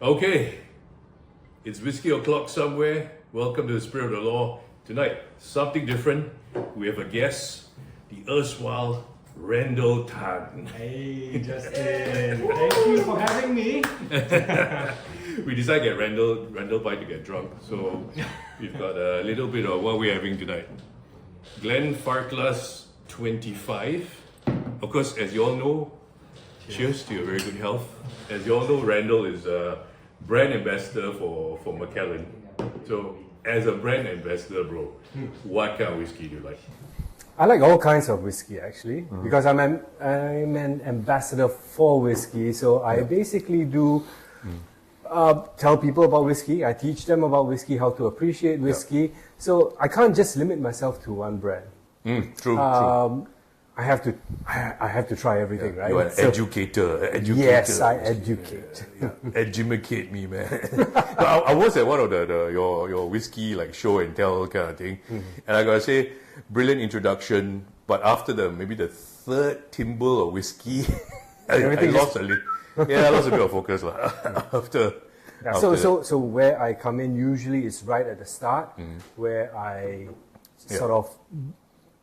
Okay, it's whiskey o'clock somewhere. Welcome to the Spirit of the Law. Tonight, something different. We have a guest, the erstwhile Randall Tan. Hey, Justin. Thank you for having me. We decided to get Randall by to get drunk, so we've got a little bit of what we're having tonight. Glenn Farclas 25. Of course, as you all know, cheers to your very good health. As you all know, Randall is a brand ambassador for Macallan. So, as a brand ambassador, bro, what kind of whiskey do you like? I like all kinds of whiskey actually, because I'm an ambassador for whiskey. So I basically do tell people about whiskey. I teach them about whiskey, how to appreciate whiskey. So I can't just limit myself to one brand. True. I have to try everything, right? You're an educator. Yes, I educate. Educate me, man. I was at one of your whiskey like show and tell kind of thing, and I gotta say, brilliant introduction. But after maybe the third timble of whiskey, I lost a bit of focus after. So where I come in usually is right at the start, where I sort of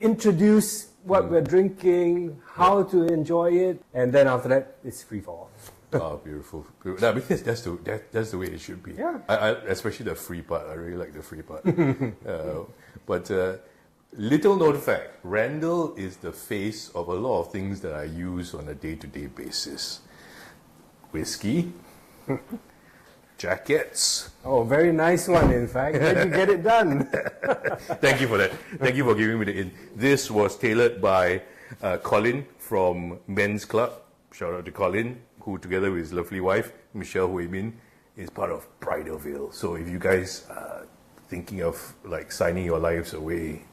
introduce what we're drinking, how to enjoy it, and then after that, it's free for all. Oh, beautiful. No, because that's the way it should be. Yeah. I especially the free part. I really like the free part. But little known fact, Randall is the face of a lot of things that I use on a day-to-day basis. Whiskey, jackets. Oh, very nice one, in fact. Where did you get it done? Thank you for that. Thank you for giving me the in. This was tailored by Colin from Men's Club. Shout out to Colin, who together with his lovely wife, Michelle Huimin, is part of Bridalveil. So if you guys are thinking of like signing your lives away,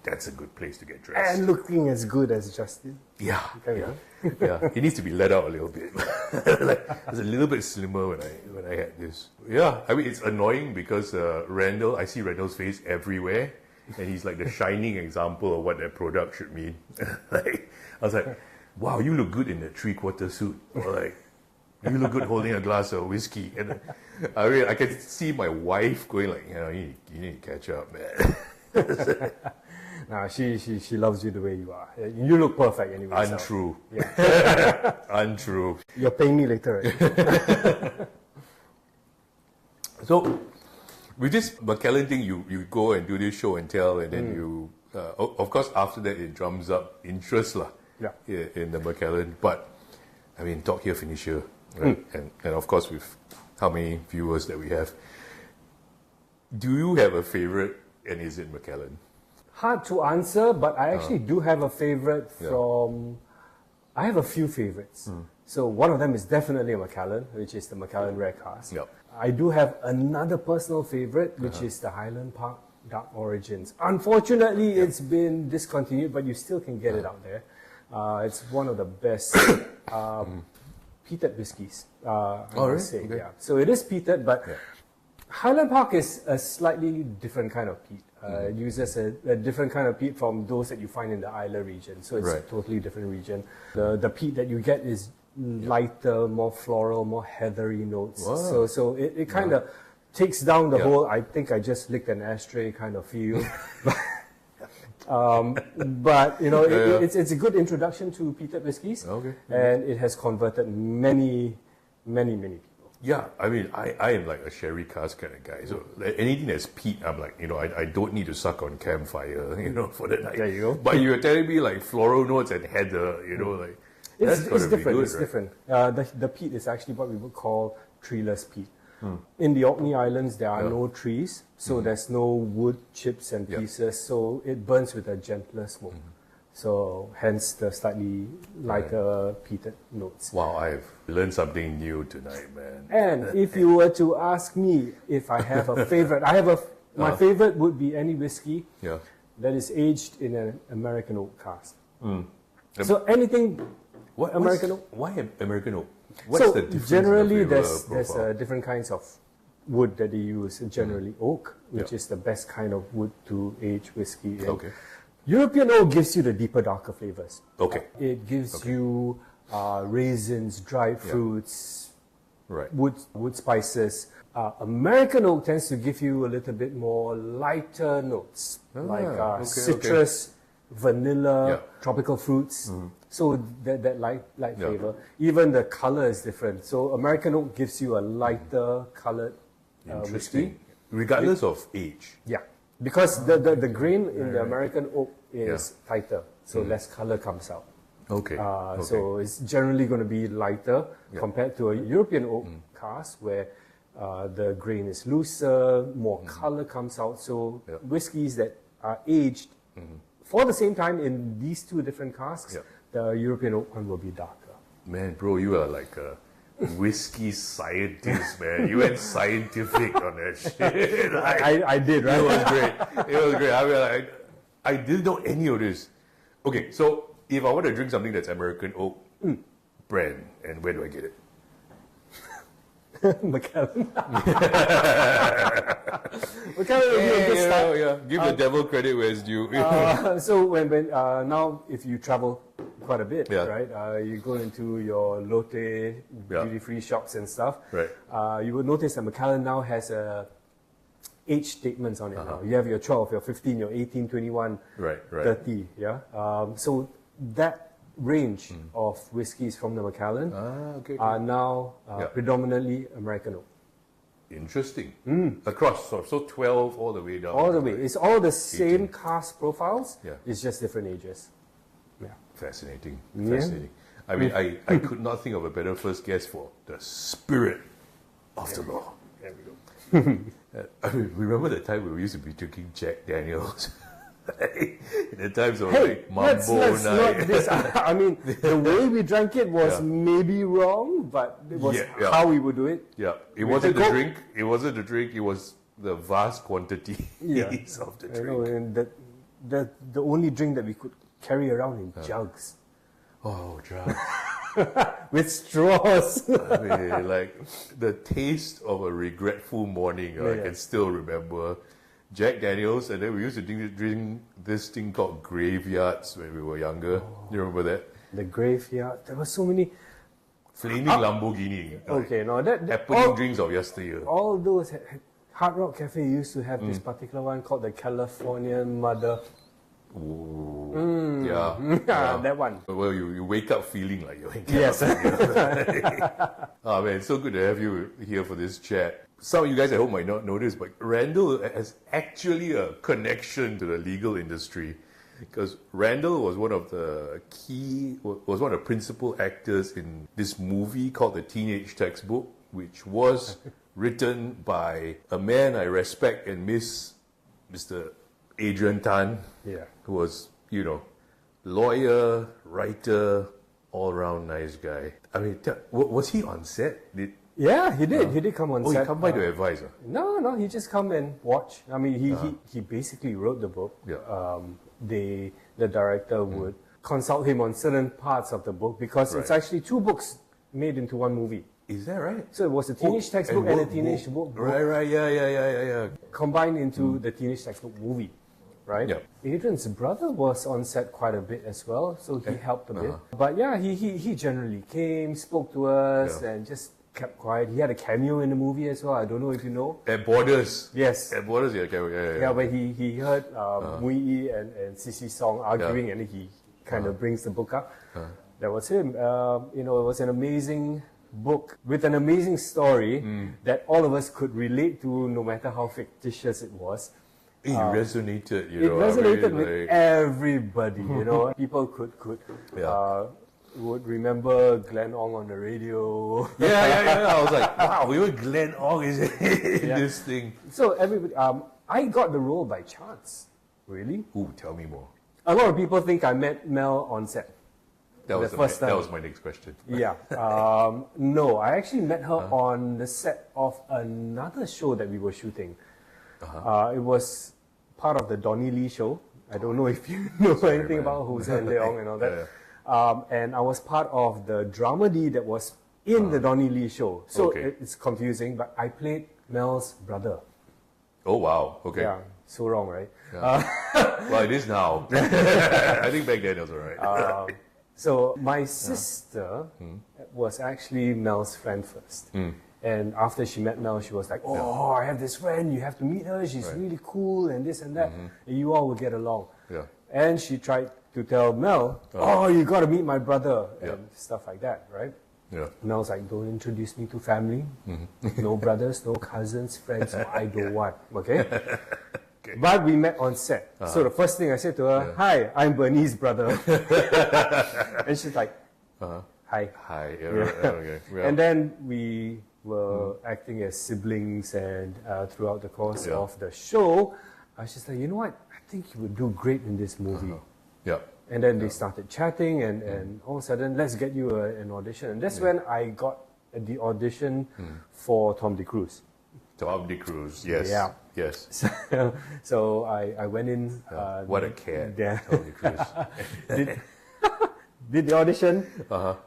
that's a good place to get dressed. And looking as good as Justin. Yeah. He needs to be let out a little bit. Like, I was a little bit slimmer when I had this. Yeah, I mean it's annoying because Randall, I see Randall's face everywhere, and he's like the shining example of what that product should mean. Like, I was like, wow, you look good in a 3/4 suit, or like, you look good holding a glass of whiskey. And I can see my wife going like, you need to catch up, man. No, she loves you the way you are. You look perfect anyway. Untrue. So, yeah. Untrue. You're paying me later. Right? So, with this Macallan thing, you go and do this show and tell, and then you, of course, after that it drums up interest in the Macallan. But, I mean, talk here, finish here. Right? And of course, with how many viewers that we have, do you have a favorite, and is it Macallan? Hard to answer, but I actually do have a favorite from... I have a few favorites. So one of them is definitely a Macallan, which is the Macallan Rare Cask. Yep. I do have another personal favorite, which is the Highland Park Dark Origins. Unfortunately, it's been discontinued, but you still can get it out there. It's one of the best peated whiskies, I must say. Okay. Yeah. So it is peated, but Highland Park is a slightly different kind of peat. It uses a different kind of peat from those that you find in the Isla region. So it's a totally different region. The peat that you get is lighter, more floral, more heathery notes. Wow. So it kind of takes down the whole, I think I just licked an ashtray kind of feel. But you know, it's a good introduction to peated whiskies. Okay. And it has converted many people. Yeah, I mean, I am like a sherry cask kind of guy. So anything that's peat, I'm like, I don't need to suck on campfire, for the night. There you go. But you're telling me like floral notes and heather, like it's different. It's different. The peat is actually what we would call treeless peat. In the Orkney Islands, there are no trees, so there's no wood chips and pieces. So it burns with a gentler smoke. So hence the slightly lighter peated notes. Wow, I've learned something new tonight, man. And if you were to ask me if I have a favorite, my favorite would be any whiskey that is aged in an American oak cask. So anything American oak. Why American oak? What's the difference? Generally there's different kinds of wood that they use. Generally oak, which is the best kind of wood to age whiskey in. Okay. European oak gives you the deeper, darker flavors. Okay. It gives you raisins, dried fruits, Right. wood spices. American oak tends to give you a little bit more lighter notes, citrus, vanilla, tropical fruits. So that light flavor. Even the color is different. So American oak gives you a lighter colored whiskey. Regardless of age. Yeah, because the grain in the American oak is tighter, so less color comes out. Okay. So it's generally going to be lighter compared to a European oak cask where the grain is looser, more color comes out. So whiskies that are aged for the same time in these two different casks, the European oak one will be darker. Man, bro, you are like a whiskey scientist, man. You went scientific on that shit. Like, I did, right? It was great. It was great. I mean, I didn't know any of this. Okay, so if I want to drink something that's American oak brand, and where do I get it? Macallan. Macallan would be a good start. Give the devil credit where it's due. So when now if you travel quite a bit, right? You go into your Lotte duty-free shops and stuff. Right. You will notice that Macallan now has age statements on it now. You have your 12, your 15, your 18, 21, 30. Yeah. So that range of whiskies from the Macallan are now predominantly American oak. Interesting. Across, so 12 all the way down. All the way. It's all the same cask profiles. It's just different ages. Yeah. Fascinating. Fascinating. I mean, I could not think of a better first guess for the spirit of the law. There we go. I mean, remember the time we used to be drinking Jack Daniels? In the times of Mambo let's night. not I mean, the way we drank it was maybe wrong, but it was how we would do it. Yeah, it wasn't the drink. It wasn't the drink. It was the vast quantity of the drink. I know, and the only drink that we could carry around in jugs. Oh, jugs. With straws. I mean, like the taste of a regretful morning. I can still remember. Jack Daniels, and then we used to drink this thing called Graveyards when we were younger. You remember that? The Graveyard. There were so many. Flaming Lamborghini. Okay, no, that happening drinks of yesteryear. All those Hard Rock Cafe used to have this particular one called the Californian Mother. Ooh. Yeah. That one. Well, you wake up feeling like you're in California. Yes. Oh man, it's so good to have you here for this chat. Some of you guys I hope might not know this, but Randall has actually a connection to the legal industry because Randall was one of the principal actors in this movie called The Teenage Textbook, which was written by a man I respect and miss, Mr. Randall Tan, who was, lawyer, writer, all-round nice guy. I mean, was he on set? Yeah, he did. He did come on set. He come by to advise? No, he just come and watch. I mean, he basically wrote the book. Yeah. The director would consult him on certain parts of the book because it's actually two books made into one movie. Is that right? So it was a Teenage Textbook and a Teenage Book. Right, yeah. Combined into the Teenage Textbook movie. Right? Yeah. Adrian's brother was on set quite a bit as well, so he helped a bit. But yeah, he generally came, spoke to us, and just kept quiet. He had a cameo in the movie as well. I don't know if you know. At Borders. Yes. At Borders, cameo. Yeah, when he heard Mui Yi and Sissy Song arguing, and he kind of brings the book up. That was him. It was an amazing book with an amazing story that all of us could relate to, no matter how fictitious it was. It resonated, It resonated with everybody, People would remember Glenn Ong on the radio. Yeah. I was like, wow, even Glenn Ong is in this thing. So everybody, I got the role by chance. Really? Ooh, tell me more. A lot of people think I met Mel on set. That was my next question. Yeah. No, I actually met her on the set of another show that we were shooting. It was part of the Donnie Lee show. I don't know if you know anything about Jose Leong and all that. And I was part of the dramedy that was in the Donnie Lee show. So it's confusing, but I played Mel's brother. Oh, wow. Okay. Yeah, so wrong, right? Yeah. Well, it is now. I think back then it was all right. So my sister was actually Mel's friend first. And after she met Mel, she was like, oh, I have this friend, you have to meet her, she's really cool and this and that, and you all will get along. Yeah. And she tried to tell Mel, oh, you got to meet my brother, and stuff like that, right? Yeah. Mel's like, don't introduce me to family, no brothers, no cousins, friends, I don't want, okay? But we met on set. So the first thing I said to her, hi, I'm Bernie's brother. And she's like, hi. Hi. Yeah. Okay. Yeah. And then we were acting as siblings, and throughout the course of the show, I was just like, you know what, I think you would do great in this movie. Yeah. And then they started chatting, and all of a sudden, let's get you an audition. And that's when I got the audition for Tom De Cruz. Tom De Cruz, yes. Yeah. Yes. So I went in. What a cat, yeah. Tom De Cruz. did the audition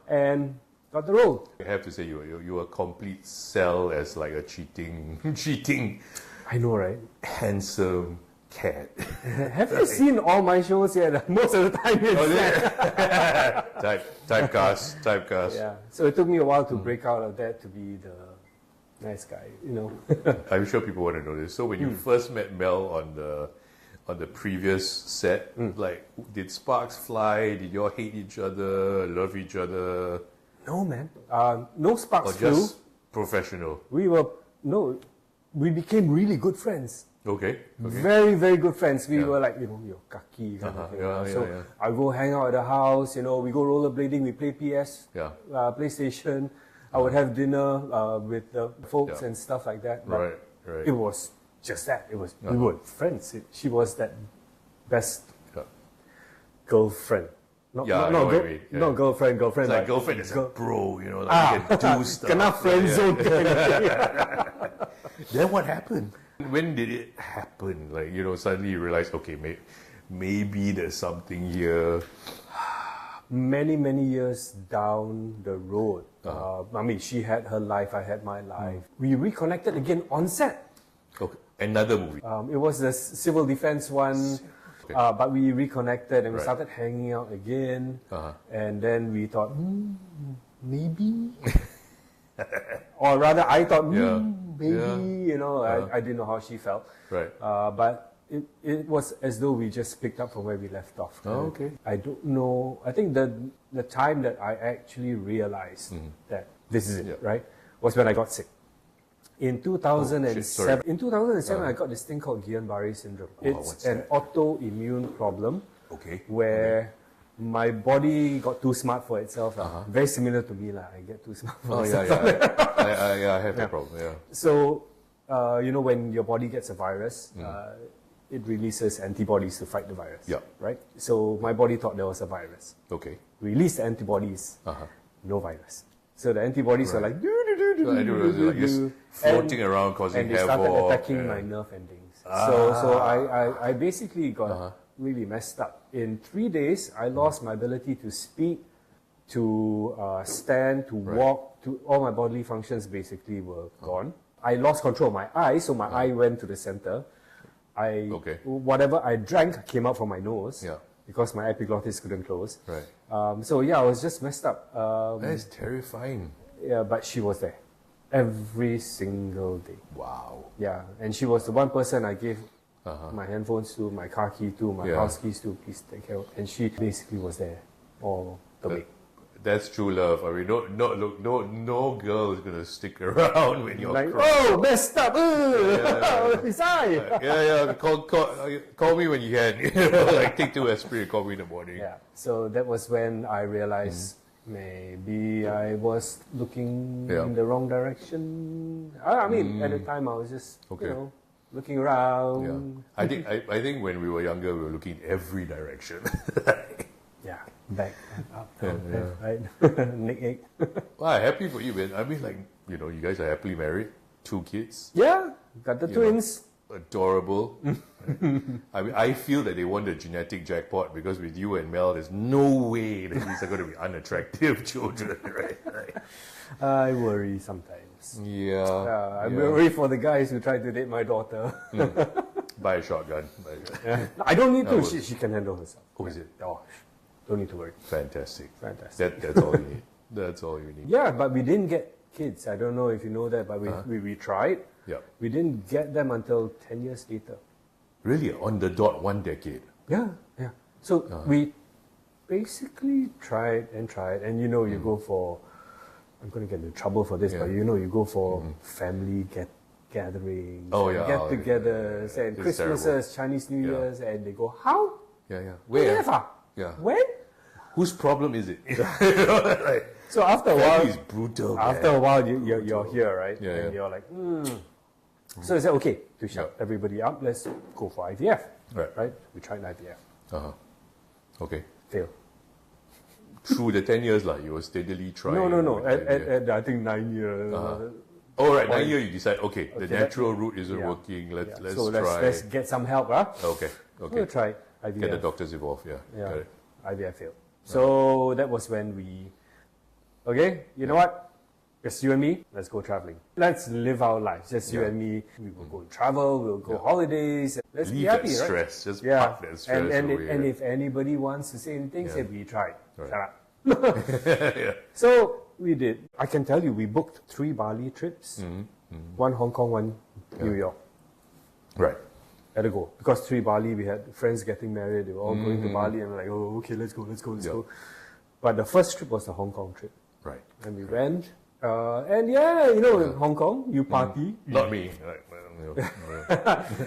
and got the role. I have to say, you were a complete sell as like a cheating, I know, right? handsome cat. Have you seen all my shows yet? Most of the time it's Typecast. Yeah. So it took me a while to break out of that to be the nice guy, you know. I'm sure people want to know this. So when you first met Mel on the previous set, like, did sparks fly? Did you all hate each other, love each other? No, man. No sparks Or flew. just professional? We became really good friends. Okay. Very, very good friends. We were like, your kaki kind of thing. Yeah. I go hang out at the house, we go rollerblading, we play PS, Yeah. PlayStation. I would have dinner with the folks and stuff like that. But Right. it was just that. We were friends. She was that best girlfriend. Not girlfriend. It's like but girlfriend is a bro, like you can do stuff. Kena friend zone kind of thing. Then what happened? When did it happen? Like, suddenly you realize, okay, maybe there's something here. Many, many years down the road. She had her life, I had my life. We reconnected again on set. Okay. Another movie. It was the civil defense one, but we reconnected and we started hanging out again. And then we thought, maybe? Or rather, I thought, maybe, I didn't know how she felt. Right. But it was as though we just picked up from where we left off. Okay. I don't know. I think the time that I actually realized that this is it, right, was when I got sick. In 2007, I got this thing called Guillain-Barré syndrome. It's an autoimmune problem where my body got too smart for itself. Very similar to me. I get too smart for myself. I have that problem, yeah. So, when your body gets a virus, it releases antibodies to fight the virus. Yeah. Right? So my body thought there was a virus. Okay. Released the antibodies, no virus. So the antibodies were like, just floating around, causing havoc. And they started attacking my nerve endings. So I basically got really messed up. In 3 days, I lost my ability to speak, to stand, to walk, to all my bodily functions basically were gone. I lost control of my eye, so my eye went to the center. Whatever I drank came out from my nose because my epiglottis couldn't close. Right. I was just messed up. That is terrifying. Yeah, but she was there every single day. Wow. Yeah, and she was the one person I gave my handphones to, my car key to, my house keys to. Please take care of. And she basically was there all the way. That's true love. I mean, no girl is gonna stick around when you're like, crying. messed up. His eye. Call me when you can. Like, take 2 aspirin and call me in the morning. Yeah. So that was when I realized maybe I was looking in the wrong direction. I mean, at the time I was just looking around. I think when we were younger, we were looking in every direction. Yeah, back and up, right? Nick egg. Well, happy for you, man. I mean, you guys are happily married, 2 kids. Yeah, got the twins. Adorable. I mean, I feel that they won the genetic jackpot because with you and Mel, there's no way that these are going to be unattractive children, right? I worry sometimes. Yeah. I worry for the guys who try to date my daughter. Buy a shotgun. I don't need to. She can handle herself. Oh, is it? Oh, don't need to worry. Fantastic. Fantastic. That's all you need. That's all you need. Yeah, but we didn't get kids. I don't know if you know that, but we tried. Yeah. We didn't get them until 10 years later. Really, on the dot, 1 decade. Yeah. So we basically tried, and you know, you go for, I'm going to get into trouble for this, but you know, you go for family gatherings, get-togethers, and it's Christmases, terrible. Chinese New Year's, and they go, how? Yeah. Where? Yeah. When? Whose problem is it? You know, like, So after a while, is brutal. after a while, you're here, right? Yeah, and yeah. you're like, So I said, okay, to shut everybody up, let's go for IVF. Right. We tried IVF. Okay. Failed. Through the 10 years, you were steadily trying. No. At I think 9 years. Oh, right. 9 years, you decide, okay, the natural route isn't working. Let's try. Let's get some help, huh? Okay. We'll try IVF. Get the doctors involved, Yeah. Got it. IVF failed. So that was when we, okay, you know what? Just you and me, let's go traveling. Let's live our lives. Just you and me. We will go travel, we'll go holidays. Let's Leave be happy, that right? stress. Just park that stress away. And if anybody wants to say anything, say we tried. Right. Shut up. So we did. I can tell you, we booked 3 Bali trips. 1 Hong Kong, 1 New York. Right. Had to go. Because 3 Bali, we had friends getting married. They were all going to Bali, and we're like, oh, okay, let's go. But the first trip was the Hong Kong trip. Right. And we went. And yeah, you know, in Hong Kong, you party. Not me.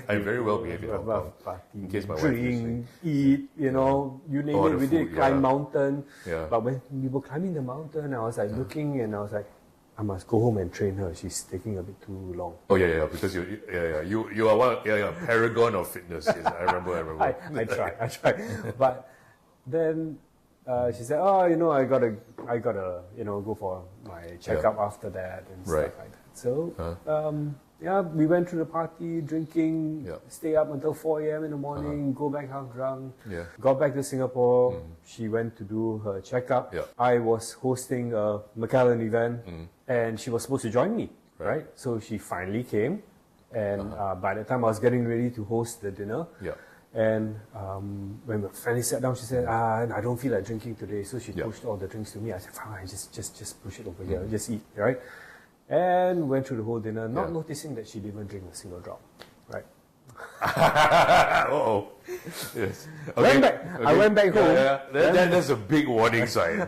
I'm very well behaved in Hong Kong. Party, In case my wife is listening. drink, eat, you know, you name All it. the We did food, climb mountain. Yeah. But when we were climbing the mountain, I was like looking, and I was like, I must go home and train her. She's taking a bit too long. Oh yeah, because you are one paragon of fitness. Yes, I remember. I tried. But then she said, "Oh, you know, I gotta, you know, go for my checkup after that and stuff like that." So, we went to the party, drinking, stay up until 4 a.m. in the morning, go back half drunk. Yeah. Got back to Singapore. She went to do her checkup. Yeah. I was hosting a McAllen event, and she was supposed to join me. Right. So she finally came, and by the time I was getting ready to host the dinner. Yeah. And when we finally sat down, she said, I don't feel like drinking today. So she pushed all the drinks to me. I said, fine, just push it over here. Just eat, right? And went through the whole dinner, not noticing that she didn't drink a single drop, right? Yes. Went back. I went back home. That's a big warning sign.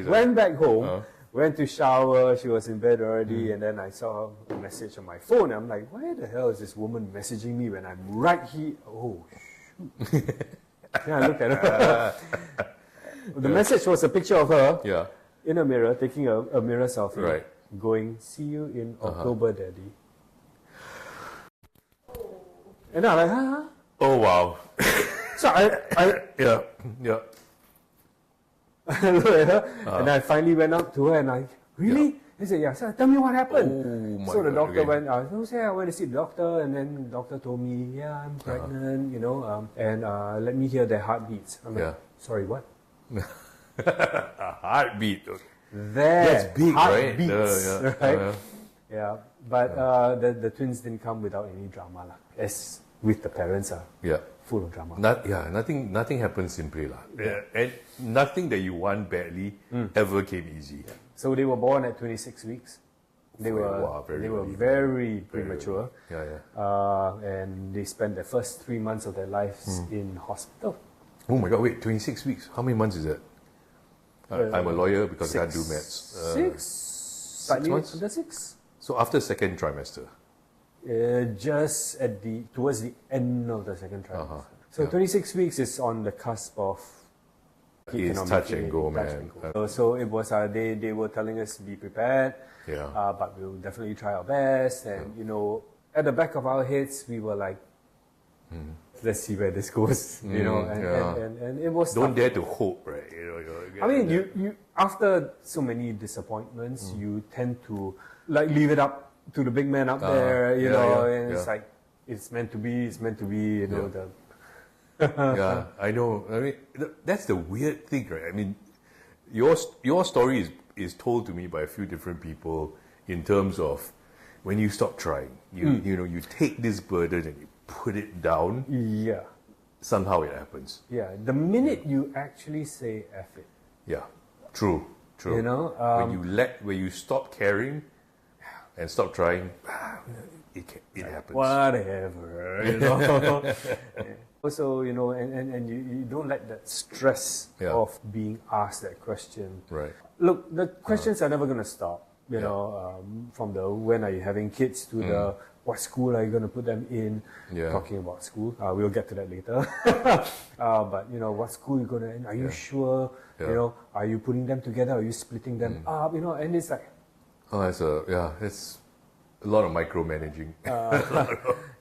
Went back home. Went to shower. She was in bed already, and then I saw a message on my phone. I'm like, why the hell is this woman messaging me when I'm right here? Oh, shoot. Then I looked at her. The message was a picture of her in a mirror, taking a mirror selfie. Right. Going, see you in October, Daddy. And I'm like, huh? Oh wow. So I Yeah. I looked at her, and I finally went up to her and I, really? He said, yeah. So tell me what happened. Oh, my So the God, doctor okay. went, I went to see the doctor, and then the doctor told me, yeah, I'm pregnant, you know, and let me hear their heartbeats. I'm like, sorry, what? A heartbeat. That's big, right? Heartbeats, right? Yeah, but the twins didn't come without any drama, as with the parents are full of drama. Nothing happens simply. And nothing that you want badly ever came easy. Yeah. So they were born at 26 weeks. They were very premature. And they spent the first 3 months of their lives in hospital. Oh my God, wait, 26 weeks? How many months is that? I'm a lawyer because I can't do maths. 6? Slightly months? under 6? So after second trimester? Just towards the end of the second trimester. So 26 weeks is on the cusp of... It's touch and go, man. So it was, they were telling us to be prepared, but we'll definitely try our best. And, you know, at the back of our heads, we were like, let's see where this goes, you know, and it was Don't tough. dare to hope, right? I mean, you after so many disappointments, you tend to leave it up to the big man up there, you know, and it's like, it's meant to be, you know, Yeah, I know. I mean, that's the weird thing, right? I mean, your story is told to me by a few different people in terms of when you stop trying, you know, you take this burden and you put it down. Yeah. somehow it happens. Yeah, the minute you actually say F it. Yeah, true. You know, when you stop caring and stop trying, it happens. whatever, you know. Also, you know, and you don't let that stress of being asked that question. Right. Look, the questions are never going to stop. You know, from the when are you having kids to the what school are you going to put them in? Yeah. Talking about school, we'll get to that later. But you know, what school you going to? Are you sure? Yeah. You know, are you putting them together? Are you splitting them up? You know, and it's like, It's a lot of micromanaging.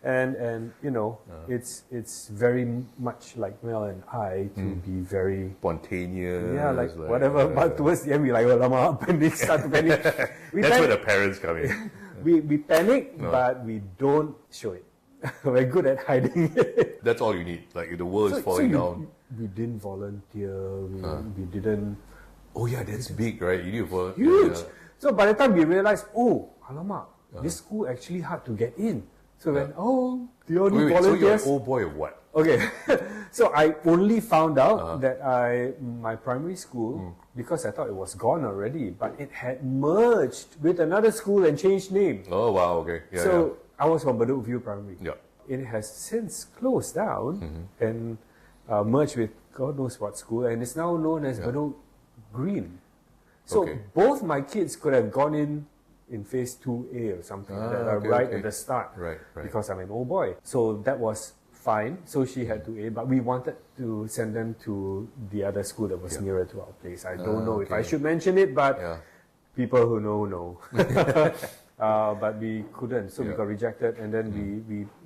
and you know, it's very much like Mel and I to be very Spontaneous. yeah, like whatever. But towards the end, we like, well, lama, panic, start to panic. That's where the parents come in. We panic, but we don't show it. We're good at hiding it. That's all you need. Like if the world is falling down. We didn't volunteer. We didn't. Oh yeah, that's big, right? You need to volunteer. Huge. So by the time we realized, oh, alamak, this school actually hard to get in. So when the only Wait, so you're an volunteers. old boy or what? Okay, so I only found out that my primary school, because I thought it was gone already, but it had merged with another school and changed name. Oh wow, okay. Yeah, So I was from Bedok View Primary. yeah. It has since closed down and merged with God knows what school, and it's now known as Bedok Green. So both my kids could have gone in phase 2A or something like that, at the start. Right. Because I'm an old boy. So that was fine. So she had 2A, but we wanted to send them to the other school that was nearer to our place. I don't know if I should mention it, but people who know. But we couldn't, so we got rejected, and then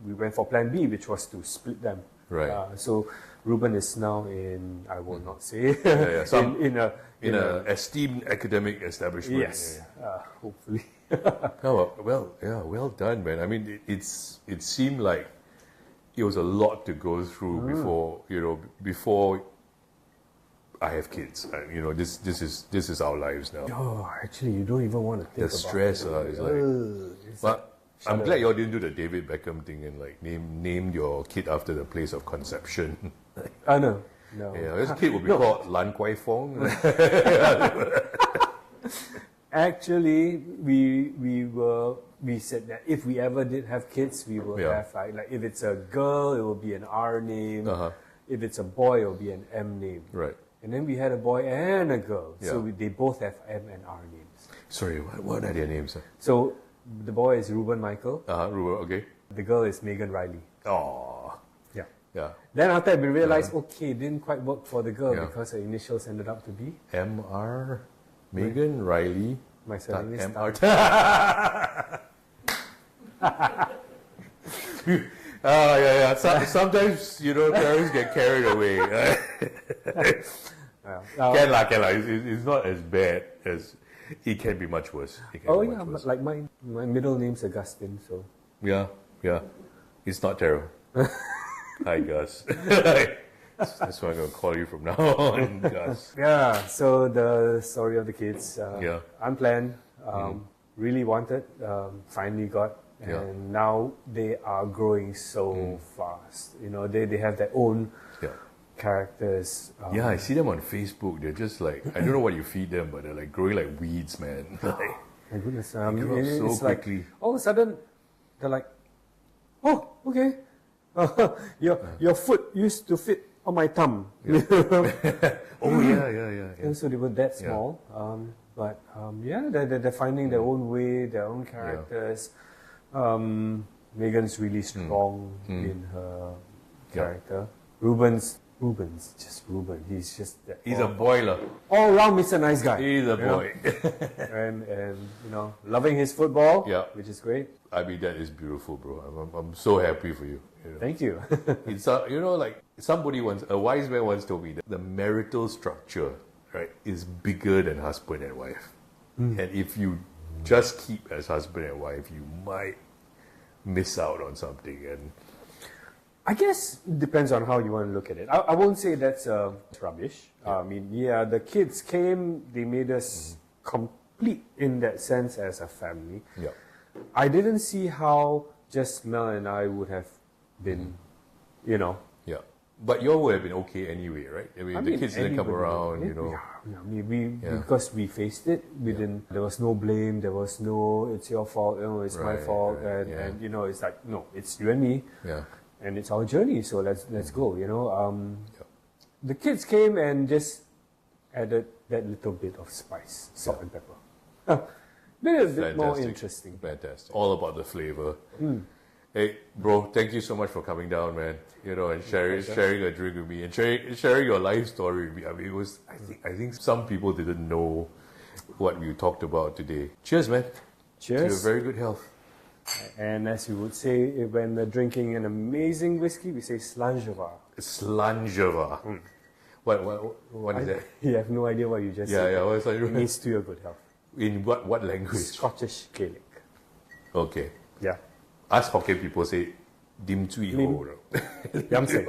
we went for plan B, which was to split them. Right. So Ruben is now in, I will not say, in a esteemed academic establishment. yes, hopefully. Well done, man. I mean, it seemed like it was a lot to go through before I have kids. And, this is our lives now. Oh, actually, you don't even want to think The about stress it. is like. But I'm glad y'all didn't do the David Beckham thing and like named your kid after the place of conception. No. Yeah, this kid would be called Lan Kwai Fong. Actually, we said that if we ever did have kids, we will have like if it's a girl, it will be an R name. If it's a boy, it will be an M name. Right. And then we had a boy and a girl, so they both have M and R names. Sorry, what are their names? So the boy is Ruben Michael. Ruben, okay. The girl is Megan Riley. Oh. Yeah. Yeah. Then after that, we realized, okay, it didn't quite work for the girl because her initials ended up to be M.R. Megan Riley. My surname is M.R. Sometimes, parents get carried away. Can lah. It's not as bad as it can be. Much worse. But like my middle name's Augustine, so yeah, it's not terrible. Hi, Gus. That's what I'm gonna call you from now on, Gus. Yeah. So the story of the kids. Unplanned. Really wanted. Finally got. And now they are growing so fast. They have their own characters. I see them on Facebook. They're just like, I don't know what you feed them, but they're like growing like weeds, man. My goodness. They grow up so quickly. Like, all of a sudden, they're like, oh, okay. Your foot used to fit on my thumb. Yeah. Yeah. And so they were that small. They're finding their own way, their own characters. Megan's really strong in her character. Ruben's just Ruben. He's just he's a boiler. All around Mr. Nice Guy. He's a boy. and loving his football, which is great. I mean, that is beautiful, bro. I'm so happy for you. Thank you. It's like a wise man once told me that the marital structure, right, is bigger than husband and wife. And if you just keep as husband and wife, you might miss out on something. And I guess it depends on how you want to look at it. I won't say that's rubbish. I mean, the kids came, they made us complete in that sense as a family. Yeah. I didn't see how just Mel and I would have been, Yeah. But you all would have been okay anyway, right? I mean, the kids didn't come around, you know. Yeah, I mean, because we faced it, we didn't. There was no blame. There was no, it's your fault. You know, it's my fault. And you know, it's like, no, it's you and me. Yeah. And it's our journey. So let's go. You know, the kids came and just added that little bit of spice, salt and pepper. Made it a bit more interesting. Fantastic. All about the flavor. Hey, bro, thank you so much for coming down, man. You know, and sharing a drink with me and sharing your life story with me. I mean, it was. I think some people didn't know what we talked about today. Cheers, man. Cheers. To your very good health. And as we would say when we're drinking an amazing whiskey, we say slangeva. Slangeva. What is that? You have no idea what you just said. Yeah. What's It means to your good health. In what language? Scottish Gaelic. Okay. Yeah. Us Hokkien people say dim cui ho. Yam say.